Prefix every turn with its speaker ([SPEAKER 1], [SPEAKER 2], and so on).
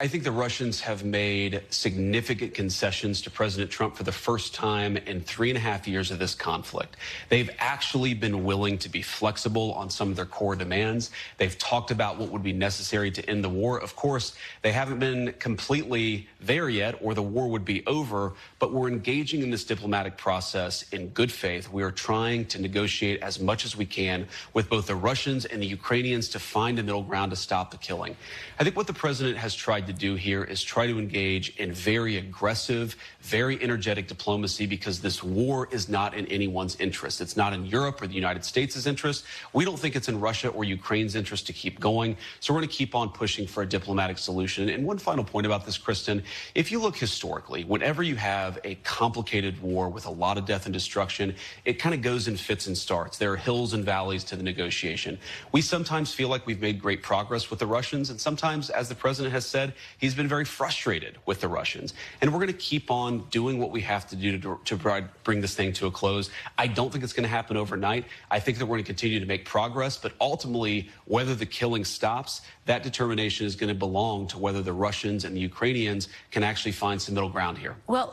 [SPEAKER 1] I think the Russians have made significant concessions to President Trump for the first time in 3.5 years of this conflict. They've actually been willing to be flexible on some of their core demands. They've talked about what would be necessary to end the war. Of course, they haven't been completely there yet, or the war would be over, but we're engaging in this diplomatic process in good faith. We are trying to negotiate as much as we can with both the Russians and the Ukrainians to find a middle ground to stop the killing. I think what the president has tried to do here is try to engage in very aggressive, very energetic diplomacy, because this war is not in anyone's interest. It's not in Europe or the United States' interest. We don't think it's in Russia or Ukraine's interest to keep going. So we're going to keep on pushing for a diplomatic solution. And one final point about this, Kristen, if you look historically, whenever you have a complicated war with a lot of death and destruction, it kind of goes in fits and starts. There are hills and valleys to the negotiation. We sometimes feel like we've made great progress with the Russians, and sometimes, as the president has said, he's been very frustrated with the Russians. And we're going to keep on doing what we have to do to bring this thing to a close. I don't think it's going to happen overnight. I think that we're going to continue to make progress, but ultimately, whether the killing stops, that determination is going to belong to whether the Russians and the Ukrainians can actually find some middle ground here.
[SPEAKER 2] Well,